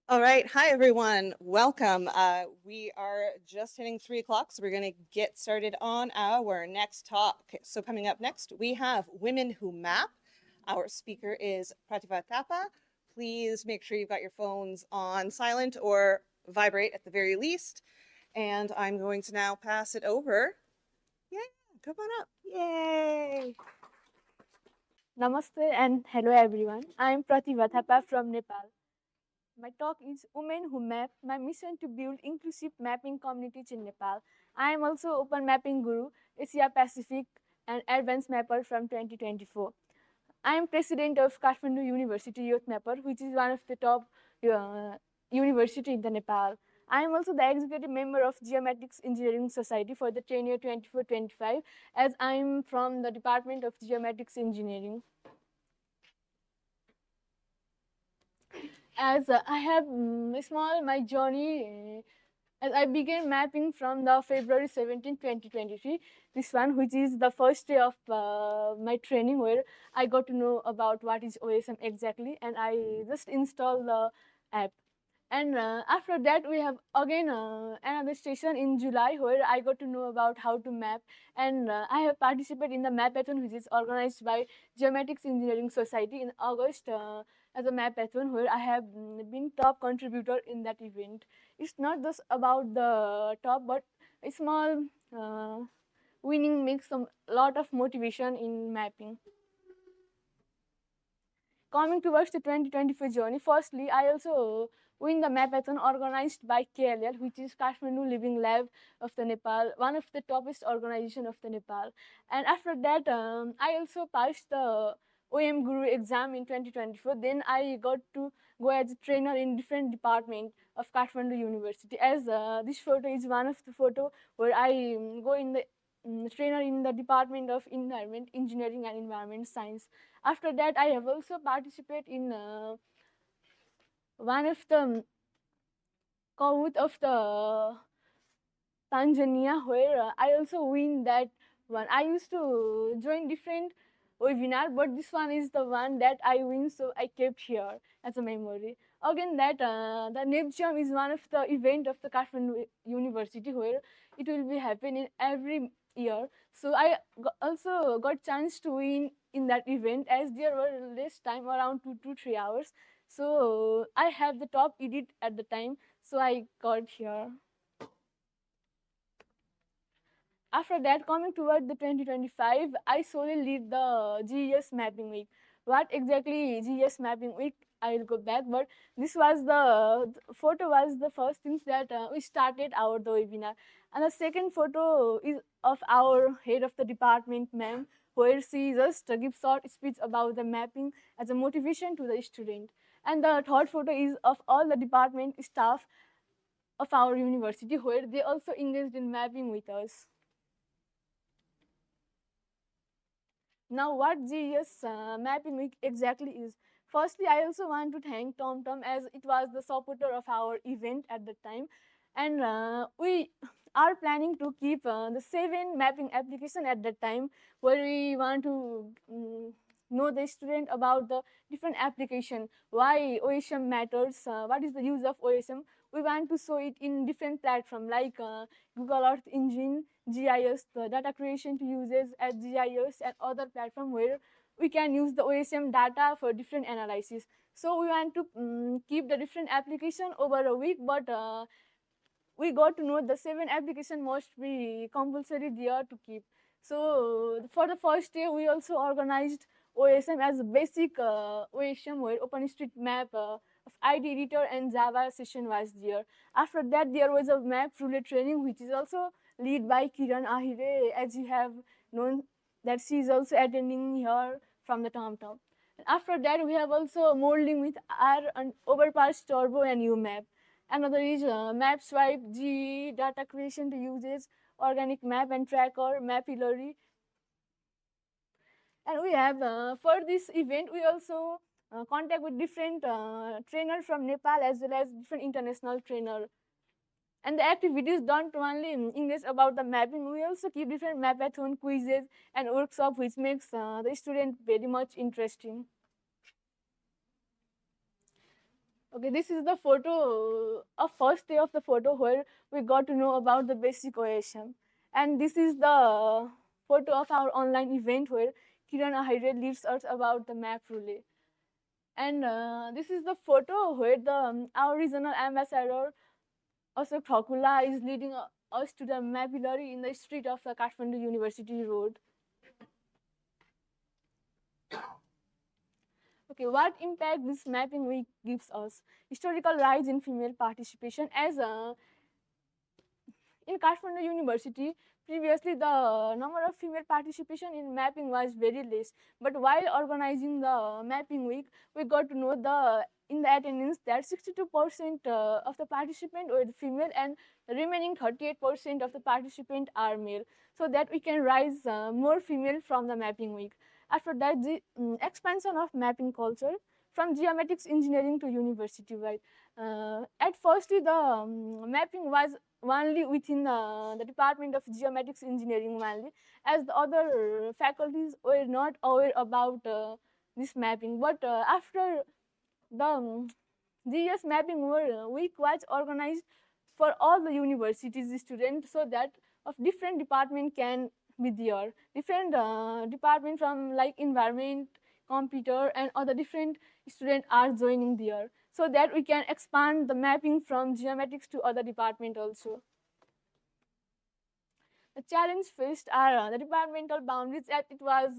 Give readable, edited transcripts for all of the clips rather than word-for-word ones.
All right. Hi, everyone. Welcome. We are just hitting 3 o'clock, so we're going to get started on our next talk. So coming up next, we have Women Who Map. Our speaker is Prativa Thapa. Please make sure you've got your phones on silent or vibrate at the very least. And I'm going to now pass it over. Yeah, come on up. Yay. Namaste and hello everyone. I am Prativa Thapa from Nepal. My talk is Women Who Map, my mission to build inclusive mapping communities in Nepal. I am also Open Mapping Guru, Asia Pacific and Advanced Mapper from 2024. I am president of Kathmandu University YouthMapper, which is one of the top university in the Nepal. I am also the executive member of Geomatics Engineering Society for the tenure 24-25, as I am from the Department of Geomatics Engineering. As I have small my journey as I began mapping from the February 17, 2023, this one which is the first day of my training where I got to know about what is OSM exactly, and I just installed the app. And after that, we have again another station in July where I got to know about how to map. And I have participated in the mapathon, which is organized by Geomatics Engineering Society in August as a mapathon, where I have been top contributor in that event. It's not just about the top, but a small winning makes a lot of motivation in mapping. Coming towards the 2024 journey, firstly, I also win the mapathon organized by KLL, which is Kathmandu Living Lab of the Nepal, one of the toppest organization of the Nepal. And after that, I also passed the OM Guru exam in 2024. Then I got to go as a trainer in different department of Kathmandu University. As this photo is one of the photo where I go in the trainer in the Department of Environment, Engineering and Environment Science. After that, I have also participated in one of the Kawut of the Tanzania, where I also win that one. I used to join different webinar, but this one is the one that I win, so I kept here as a memory. Again, that the NEPGEM is one of the event of the Kathmandu University where it will be happening every year. So I also got chance to win in that event as there were less time, around 2 to 3 hours. So I have the top edit at the time, so I got here. After that, coming toward the 2025, I solely lead the GES mapping week. What exactly GES mapping week? I will go back, but this was the photo was the first things that we started our the webinar, and the second photo is of our head of the department, ma'am, where she just gives short speech about the mapping as a motivation to the student, and the third photo is of all the department staff of our university, where they also engaged in mapping with us. Now, what GES mapping week exactly is? Firstly, I also want to thank TomTom as it was the supporter of our event at the time, and we are planning to keep the 7 mapping application at that time, where we want to know the student about the different application, why OSM matters, what is the use of OSM. We want to show it in different platform like Google Earth Engine, GIS, the data creation to uses as GIS and other platform where we can use the OSM data for different analysis. So we want to keep the different application over a week, but we got to know the 7 application must be compulsory there to keep. So for the first day, we also organized OSM as a basic OSM where OpenStreetMap of ID editor and Java session was there. After that, there was a map related training, which is also led by Kiran Ahire, as you have known that she is also attending here from the TomTom. After that, we have also modeling with R and Overpass Turbo and UMap. Another is map swipe, G, data creation to uses, organic map and tracker, mapillary. And we have, for this event, we also contact with different trainer from Nepal as well as different international trainer. And the activities don't only in English about the mapping, we also keep different mapathon quizzes and workshop which makes the student very much interesting. Okay, this is the photo, a first day of the photo where we got to know about the basic OSM. And this is the photo of our online event where Kiran Ahire leads us about the map relay. And this is the photo where our regional ambassador Ashok Thakula is leading us to the mapillary in the street of the Kathmandu University road. Okay, what impact this mapping week gives us? Historical rise in female participation. As in Kathmandu University, previously the number of female participation in mapping was very less. But while organizing the mapping week, we got to know in the attendance that 62% of the participant were female and remaining 38% of the participant are male, so that we can rise more female from the mapping week. After that, the expansion of mapping culture from geomatics engineering to university wide. At firstly, the mapping was only within the Department of Geomatics Engineering only, as the other faculties were not aware about this mapping. But after the GS mapping week was organized for all the universities students, so that of different department can be there. Different department from like environment, computer, and other different students are joining there, so that we can expand the mapping from geomatics to other department also. The challenge faced are the departmental boundaries, as it was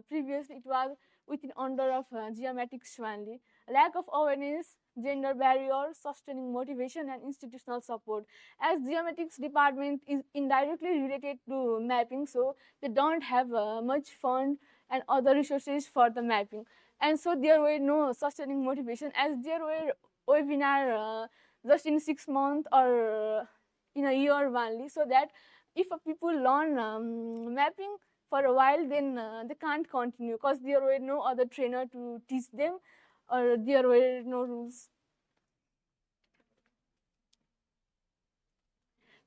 previously it was within under of geomatics only. Lack of awareness, gender barrier, sustaining motivation, and institutional support. As geomatics department is indirectly related to mapping, so they don't have much fund and other resources for the mapping, and so there were no sustaining motivation, as there were webinar just in 6 months or in a year only, so that if people learn mapping for a while, then they can't continue because there were no other trainer to teach them, or there were no rules.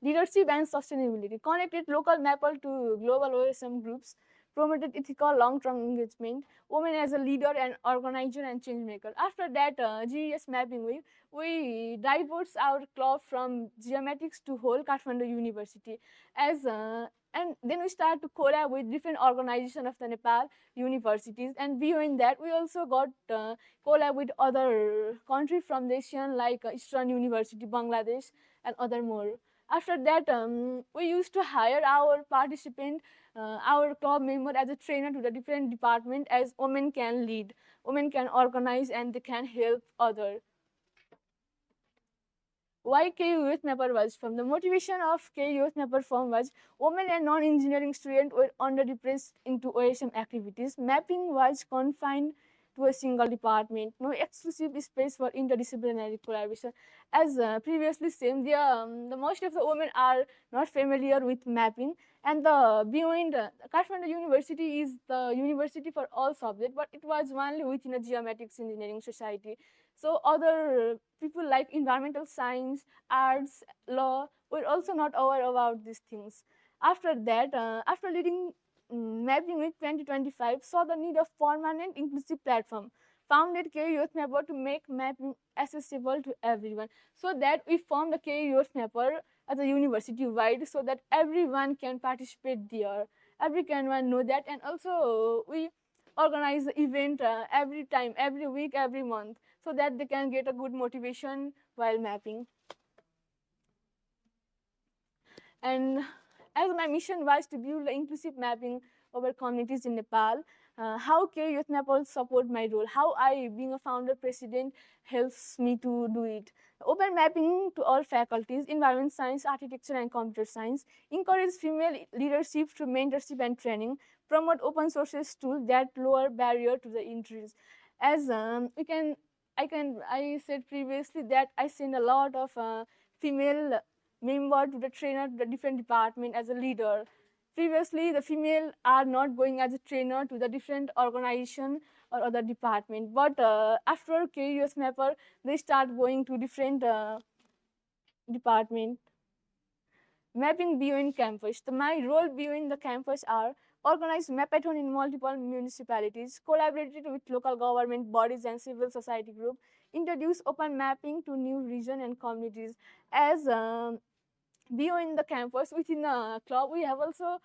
Leadership and sustainability connected local mapper to global OSM groups, promoted ethical long-term engagement, women as a leader and organizer and change maker. After that GES mapping week, we diverse our club from geomatics to whole Kathmandu University, as and then we start to collab with different organizations of the Nepal universities, and beyond that we also got collab with other countries from the Asian like Eastern University, Bangladesh, and other more. After that, we used to hire our participant, our club member as a trainer to the different department, as women can lead, women can organize, and they can help others. Why KU Youth Mapper was from the motivation of KU Youth Mapper form was women and non-engineering students were underrepresented into OSM activities. Mapping was confined to a single department, no exclusive space for interdisciplinary collaboration. As previously said, the most of the women are not familiar with mapping, and the beyond Kathmandu University is the university for all subjects, but it was only within a geomatics engineering society. So other people like environmental science, arts, law were also not aware about these things. After that, after leading Mapping Week 2025 saw the need of permanent inclusive platform, founded KU Youth Mapper to make mapping accessible to everyone. So that we formed the KU Youth Mapper as a university wide, so that everyone can participate there. Everyone can know that, and also we organize the event every time, every week, every month, so that they can get a good motivation while mapping. And as my mission was to build inclusive mapping over communities in Nepal, how KU Youth Nepal support my role, how I, being a founder president, helps me to do it. Open mapping to all faculties, environment science, architecture, and computer science, encourage female leadership through mentorship and training, promote open sources tools that lower barrier to the entries. As I said previously that I send a lot of female member to the trainer to the different department as a leader. Previously, the female are not going as a trainer to the different organization or other department, but after KUS Mapper, they start going to different department. Mapping beyond campus. My role beyond the campus are organize mapathon in multiple municipalities, collaborated with local government bodies and civil society group, introduce open mapping to new region and communities. As beyond the campus, within the club, we have also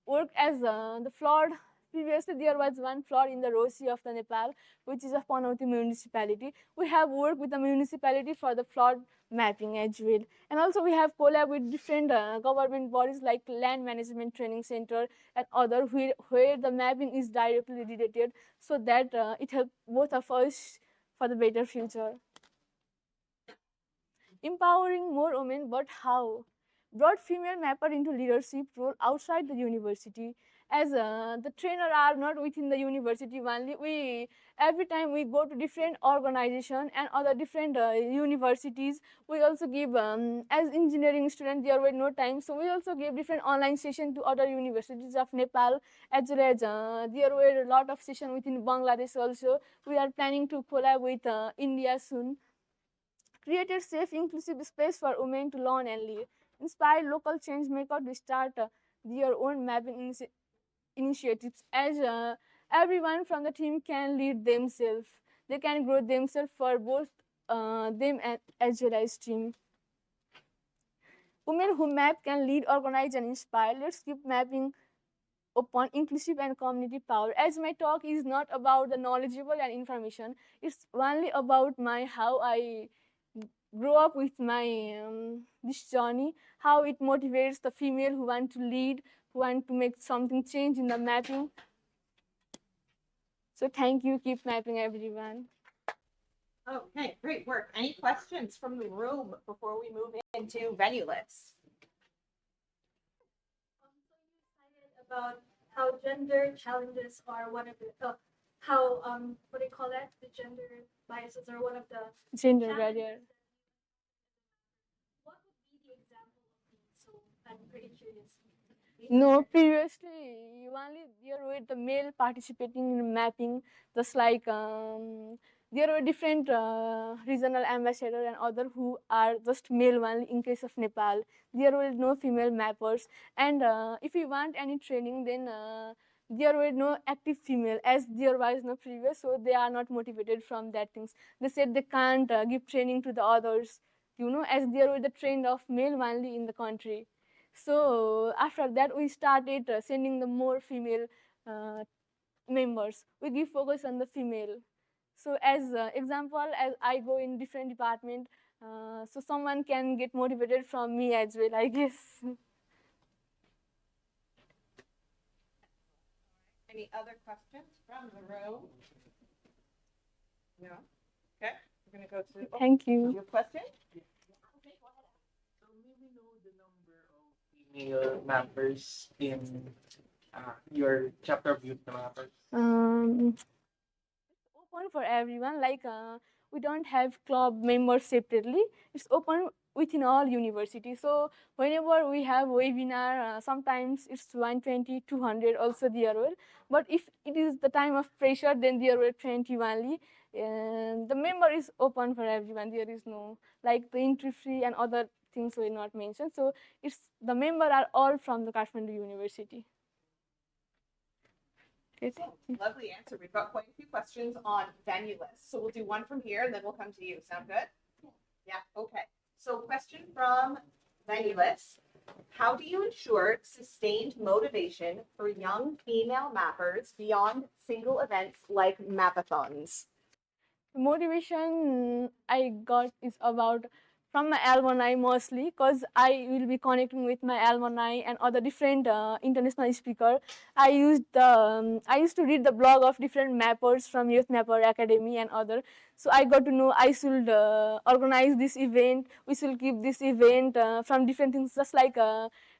worked as the flood. Previously, there was one flood in the Rosi of the Nepal, which is a Panauti municipality. We have worked with the municipality for the flood mapping as well. And also we have collab with different government bodies like Land Management Training Center and other where the mapping is directly related, so that it helps both of us for the better future. Empowering more women, but how? Brought female mapper into leadership role outside the university. As the trainer are not within the university only, we every time we go to different organization and other different universities, we also give as engineering student there were no time, so we also gave different online session to other universities of Nepal, as well as there were a lot of session within Bangladesh also. We are planning to collab with India soon. Created safe, inclusive space for women to learn and lead. Inspired local change makers to start their own mapping initiatives. As everyone from the team can lead themselves, they can grow themselves for both them and as well as team. Women who map can lead, organize, and inspire. Let's keep mapping open, inclusive, and community power. As my talk is not about the knowledgeable and information, it's only about my how I grow up with my this journey, how it motivates the female who want to lead, who want to make something change in the mapping. So thank you. Keep mapping, everyone. Okay, great work. Any questions from the room before we move into venue lists? So you cited about how gender challenges are one of the how what do you call that? The gender biases are one of the Gender challenges barrier. What would be the example of these? So I'm pretty curious. No, previously you only there were the male participating in mapping, just like there were different regional ambassador and other who are just male only. In case of Nepal, there were no female mappers, and if you want any training, then there were no active female, as there was no previous, so they are not motivated from that things. They said they can't give training to the others, as there were the trend of male only in the country. So after that, we started sending the more female members. We give focus on the female. So as example, as I go in different department, so someone can get motivated from me as well, I guess. Any other questions from the room? No? Okay, we're going to go to Thank you. your question. So may we know the number of female mappers in your chapter of YouthMappers? Open for everyone. Like we don't have club members separately. It's open within all universities. So whenever we have webinar, sometimes it's 120, 200 also there will. But if it is the time of pressure, then there were 20 only. And the member is open for everyone. There is no like the entry fee and other things were not mentioned. So it's the member are all from the Kathmandu University. Okay, thank you. Lovely answer. We've got quite a few questions on venue lists. So we'll do one from here and then we'll come to you. Sound good? Yeah, okay. So question from venue lists. How do you ensure sustained motivation for young female mappers beyond single events like mapathons? Motivation I got is about from my alumni mostly, because I will be connecting with my alumni and other different international speaker. I used to read the blog of different mappers from Youth Mapper Academy and other. So I got to know I should organize this event. We should keep this event from different things. Just like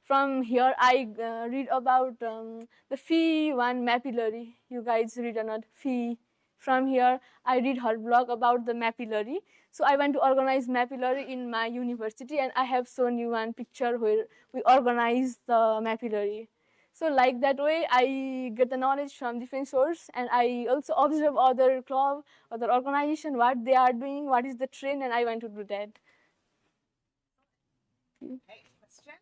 from here, I read about the fee one mapillary. You guys read or not? Fee. From here, I read her blog about the mapillary. So I want to organize mapillary in my university, and I have shown you one picture where we organize the mapillary. So like that way, I get the knowledge from different sources, and I also observe other club, other organization, what they are doing, what is the trend, and I want to do that. Okay, question?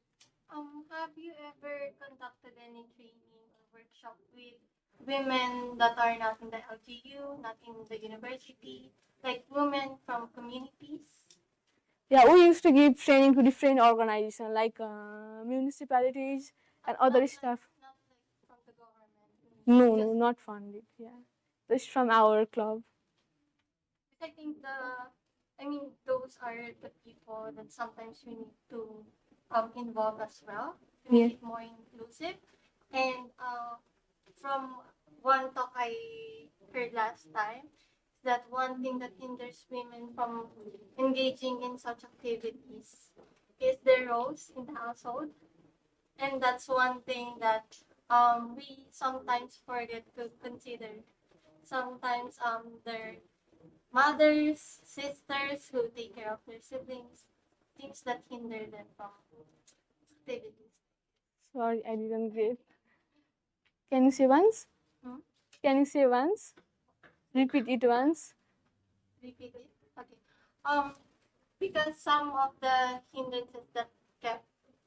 Have you ever conducted any training or workshop workshop with women that are not in the LGU, not in the university, like women from communities. Yeah, we used to give training to different organizations like municipalities and other Not stuff. not like from the government. No, Just no, not funded. Yeah, just from our club. I think those are the people that sometimes we need to involve as well to Yeah. make it more inclusive. And from one talk I heard last time, that one thing that hinders women from engaging in such activities is their roles in the household. And that's one thing that we sometimes forget to consider. Sometimes their mothers, sisters who take care of their siblings, things that hinder them from activities. Sorry, I didn't get. Can you say once? Hmm? Can you say once? Repeat it once. Repeat it. Okay. Because some of the hindrances that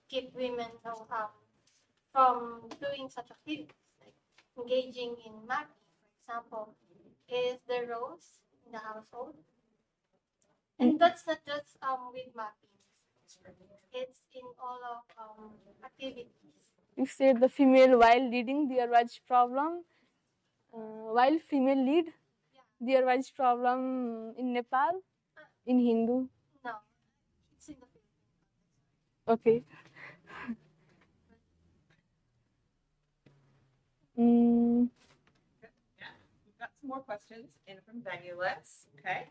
keep women from doing such activities, like engaging in mapping, for example, is the roles in the household. And that's not just with mapping. It's in all of activities. You said the female while leading there was problem. While female lead, Yeah. there was problem in Nepal, in Hindu. No, it's in the Philippines. Okay. Mm, Yeah, we've got some more questions in from Venuless. Okay.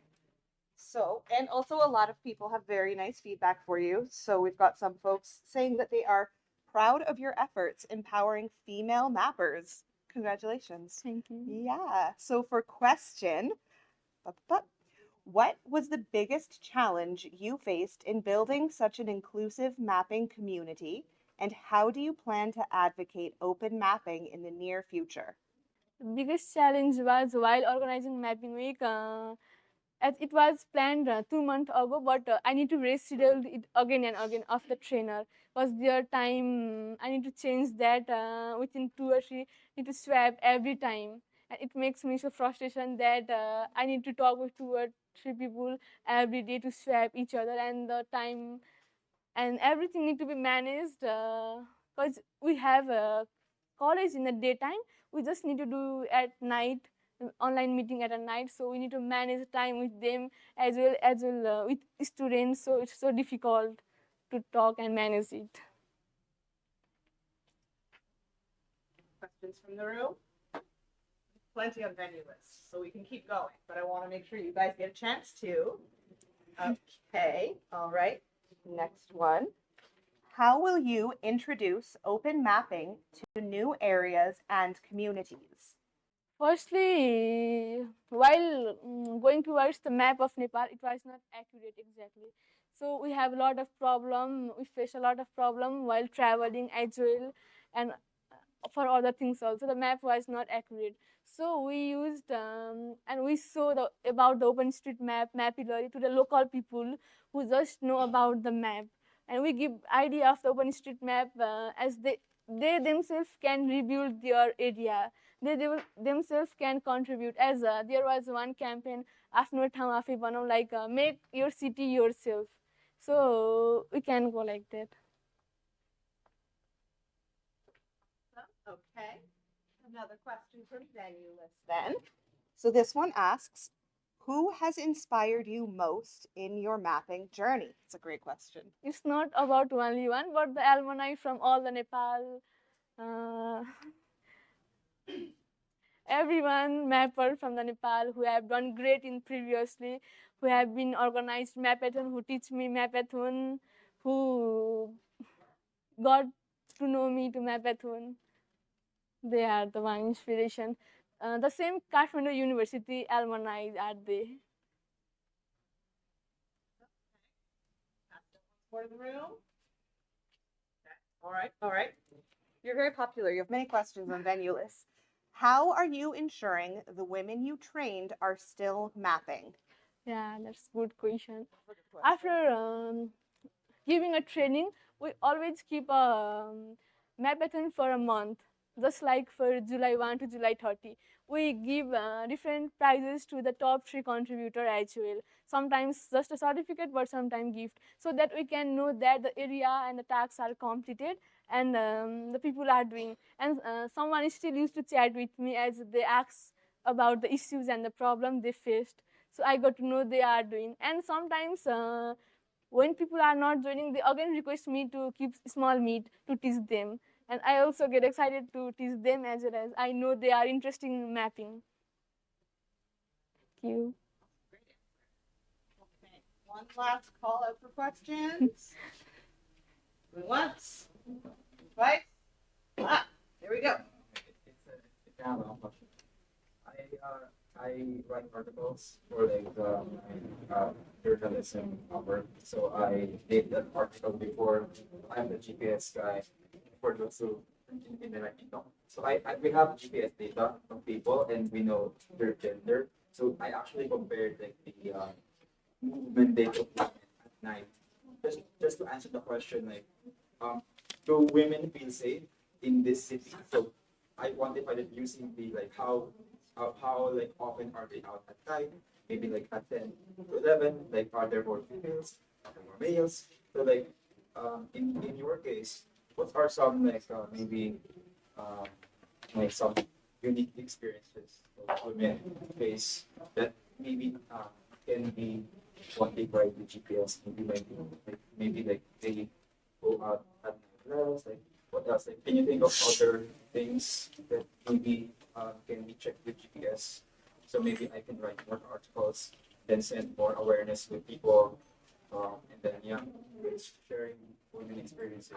So, and also a lot of people have very nice feedback for you. So we've got some folks saying that they are proud of your efforts empowering female mappers. Congratulations. thank you. Yeah. So for question, what was the biggest challenge you faced in building such an inclusive mapping community? And how do you plan to advocate open mapping in the near future? The biggest challenge was while organizing Mapping Week. As it was planned 2 months ago, but I need to reschedule it again and again of the trainer. Was there time I need to change that within 2 or 3, need to swap every time. And it makes me so frustration that I need to talk with 2 or 3 people every day to swap each other, and the time and everything need to be managed because we have a college in the daytime. We just need to do at night, online meeting at a night, so we need to manage time with them as well with students, so it's so difficult to talk and manage it. Questions from the room? Plenty on venue lists, so we can keep going, but I want to make sure you guys get a chance to. Okay, all right. Next one. How will you introduce open mapping to new areas and communities? Firstly, while going towards the map of Nepal, it was not accurate exactly. So we have a lot of problem. We face a lot of problem while traveling as well, and for other things also. The map was not accurate. So we used and we saw about the OpenStreetMap mapillary to the local people who just know about the map, and we give idea of the OpenStreetMap as they themselves can rebuild their area. They themselves can contribute. As there was one campaign, "Afno ठाउँ आफै बनाऊ," like make your city yourself. So we can go like that. Okay. Another question from venue list then. So this one asks, who has inspired you most in your mapping journey? It's a great question. It's not about only one, but the alumni from all the Nepal, uh, everyone mapper from the Nepal who have done great in previously, who have been organized mapathon, who teach me mapathon, who got to know me to mapathon. They are the one inspiration. The same Kathmandu University alumni are they. For the room? Okay. All right, all right. You're very popular. You have many questions on venue lists. How are you ensuring the women you trained are still mapping? Yeah, that's good question. That's a good question. After giving a training, we always keep a mapathon for a month. just like for July 1 to July 30. We give different prizes to the top 3 contributor as well. Sometimes just a certificate, but sometimes gift, so that we can know that the area and the tasks are completed and the people are doing. And someone is still used to chat with me as they ask about the issues and the problem they faced. So I got to know they are doing. And sometimes when people are not joining, they again request me to keep small meet to teach them. And I also get excited to teach them as well, as I know they are interested in mapping. Thank you. Okay. One last call out for questions. Going once, twice. Ah, there we go. It's a question. I write articles for like journalism work. So I did that article before. I'm the GPS guy for those who in the know. So we have GPS data from people and we know their gender. So I actually compared like the movement data of women at night. Just to answer the question, like do women feel safe in this city? So I quantified it using the like how like often are they out at night? Maybe like at 10 to 11, like are there more females, are there more males? So like in your case, what are some like maybe um, like some unique experiences that women face that maybe can be quantified with GPS? Maybe like they go out at night less, like what else? Like, can you think of other things that maybe can be checked with GPS? So maybe I can write more articles, then send more awareness with people, and then yeah, it's sharing women experiences.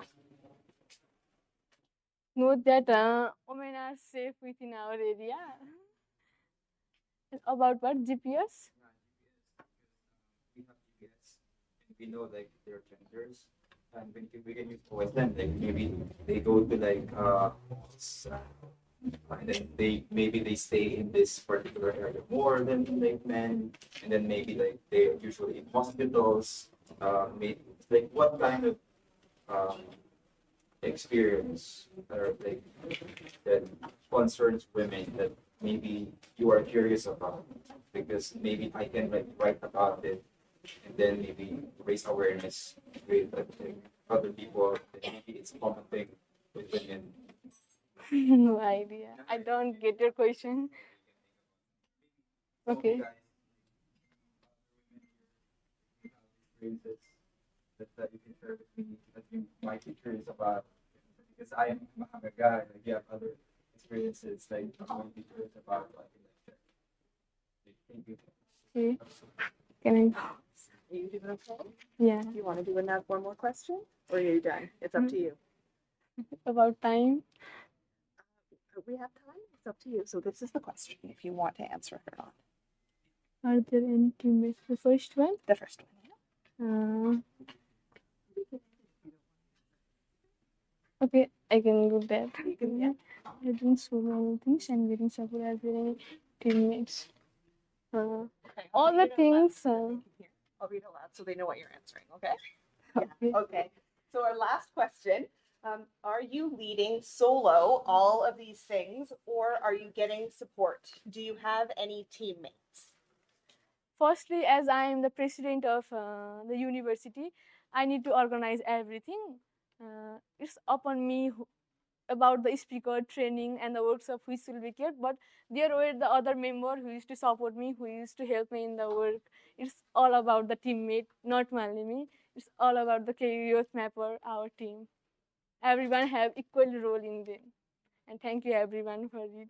Note that women are safe within our area. About what? GPS? We have GPS, and we know like their genders, and we can use voice them. Like maybe they go to like malls, and then they stay in this particular area more than like men, and then maybe like they're usually in hospitals. Maybe, like what kind of um, experience or like that concerns women that maybe you are curious about, because maybe I can like write about it and then maybe raise awareness with like, other people that maybe it's a common thing with women. No idea. I don't get your question. So Okay. guys, you have experiences that you can share with me that you might be curious about, because I'm a guy, like you have other experiences like I might be curious about, so I can like share. Thank you. Okay. Can I? Are you doing okay? Yeah. Do you want to do one more question, or are you done? It's up to you. About time. We have time. It's up to you. So this is the question. If you want to answer it or not. Are there any teammates? The first one. The first one. Okay, I can do that. You can, yeah. I'm doing so many things and getting support as there any teammates. Okay, All I'll the read it out loud things. so they can hear. I'll read it aloud so they know what you're answering. Okay. Okay. Okay. So our last question. Are you leading solo all of these things, or are you getting support? Do you have any teammates? Firstly, as I am the president of the university, I need to organize everything. It's upon me about the speaker training and the workshop which will be kept, but there were the other member who used to support me, who used to help me in the work. It's all about the teammate, not only me. It's all about the YouthMapper, our team. Everyone have equal role in them. And thank you everyone for it.